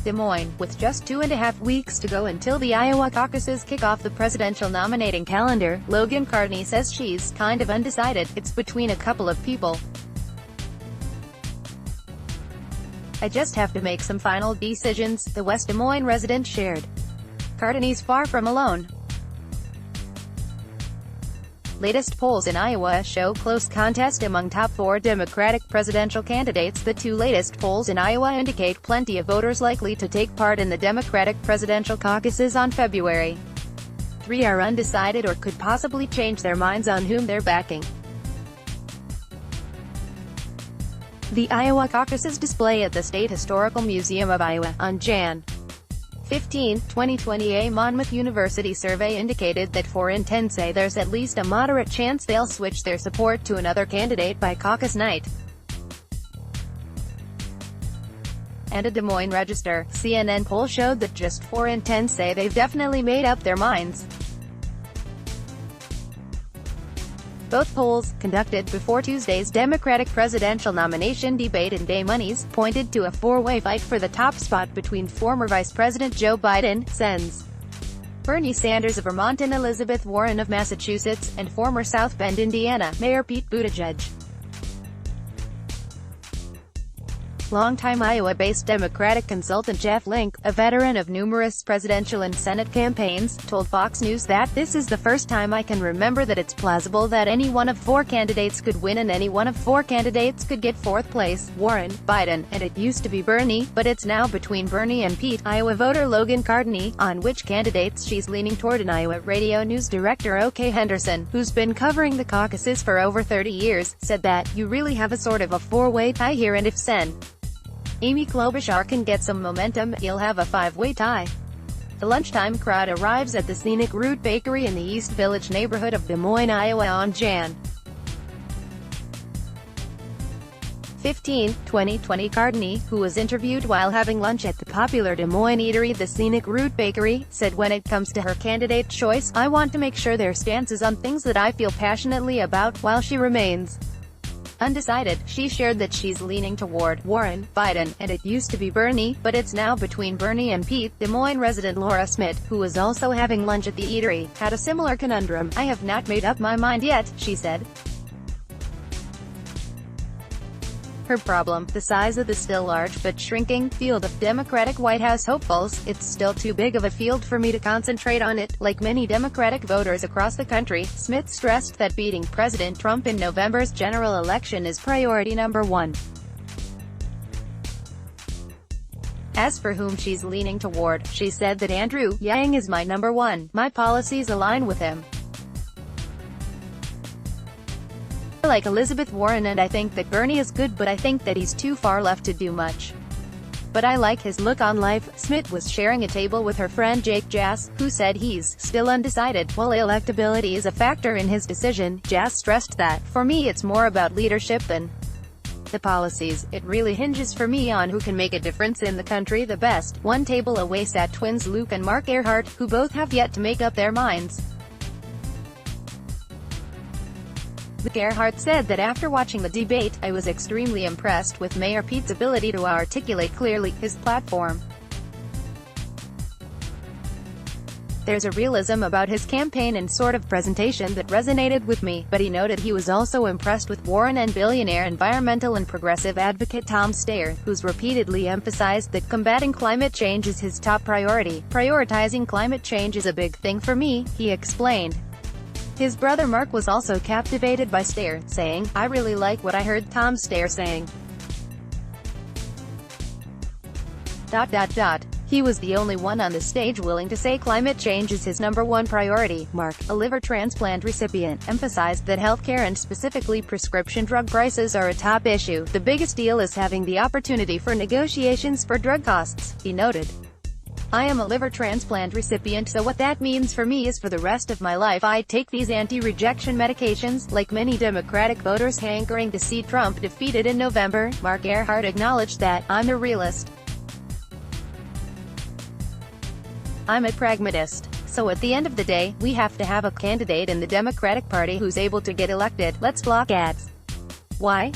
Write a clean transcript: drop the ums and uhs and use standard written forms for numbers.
Des Moines, with just 2.5 weeks to go until the Iowa caucuses kick off the presidential nominating calendar, Logan Cardani says she's kind of undecided. It's between a couple of people. I just have to make some final decisions, the West Des Moines resident shared. Cardani's far from alone. Latest polls in Iowa show close contest among top 4 Democratic presidential candidates. The 2 latest polls in Iowa indicate plenty of voters likely to take part in the Democratic presidential caucuses on February 3 are undecided or could possibly change their minds on whom they're backing. The Iowa caucuses display at the State Historical Museum of Iowa on Jan. 15, 2020. A Monmouth University survey indicated that 4 in 10 say there's at least a moderate chance they'll switch their support to another candidate by caucus night. And a Des Moines Register, CNN poll showed that just 4 in 10 say they've definitely made up their minds. Both polls, conducted before Tuesday's Democratic presidential nomination debate in Des Moines, pointed to a 4-way fight for the top spot between former Vice President Joe Biden, Sens. Bernie Sanders of Vermont and Elizabeth Warren of Massachusetts, and former South Bend, Indiana, Mayor Pete Buttigieg. Longtime Iowa-based Democratic consultant Jeff Link, a veteran of numerous presidential and Senate campaigns, told Fox News that, "This is the first time I can remember that it's plausible that any one of 4 candidates could win and any one of 4 candidates could get 4th place, Warren, Biden, and it used to be Bernie, but it's now between Bernie and Pete." Iowa voter Logan Cardani, on which candidates she's leaning toward, an Iowa radio news director O.K. Henderson, who's been covering the caucuses for over 30 years, said that, "You really have a sort of a 4-way tie here, and if Sen. Amy Klobuchar can get some momentum, you'll have a 5-way tie." The lunchtime crowd arrives at the scenic Root Bakery in the East Village neighborhood of Des Moines, Iowa on Jan. 15, 2020. Cardani, who was interviewed while having lunch at the popular Des Moines eatery The Scenic Root Bakery, said when it comes to her candidate choice, "I want to make sure their stance is on things that I feel passionately about." While she remains undecided, she shared that she's leaning toward Warren, Biden, and it used to be Bernie, but it's now between Bernie and Pete. Des Moines resident Laura Smith, who was also having lunch at the eatery, had a similar conundrum. "I have not made up my mind yet," she said. Her problem, the size of the still large but shrinking field of Democratic White House hopefuls. "It's still too big of a field for me to concentrate on it." Like many Democratic voters across the country, Smith stressed that beating President Trump in November's general election is priority number 1. As for whom she's leaning toward, she said that Andrew Yang is my number 1. "My policies align with him. I like Elizabeth Warren and I think that Bernie is good, but I think that he's too far left to do much. But I like his look on life." Smith was sharing a table with her friend Jake Jass, who said he's still undecided. While electability is a factor in his decision, Jass stressed that, "For me it's more about leadership than the policies. It really hinges for me on who can make a difference in the country the best." One table away sat twins Luke and Mark Earhart, who both have yet to make up their minds. Earhart said that after watching the debate, "I was extremely impressed with Mayor Pete's ability to articulate clearly his platform. There's a realism about his campaign and sort of presentation that resonated with me." But he noted he was also impressed with Warren and billionaire environmental and progressive advocate Tom Steyer, who's repeatedly emphasized that combating climate change is his top priority. "Prioritizing climate change is a big thing for me," he explained. His brother Mark was also captivated by Steyer, saying, "I really like what I heard Tom Steyer saying. He was the only one on the stage willing to say climate change is his number 1 priority." Mark, a liver transplant recipient, emphasized that healthcare and specifically prescription drug prices are a top issue. "The biggest deal is having the opportunity for negotiations for drug costs," he noted. "I am a liver transplant recipient, so what that means for me is for the rest of my life I take these anti-rejection medications." Like many Democratic voters hankering to see Trump defeated in November, Mark Earhart acknowledged that, "I'm a realist. I'm a pragmatist. So at the end of the day, we have to have a candidate in the Democratic Party who's able to get elected. Let's block ads." Why?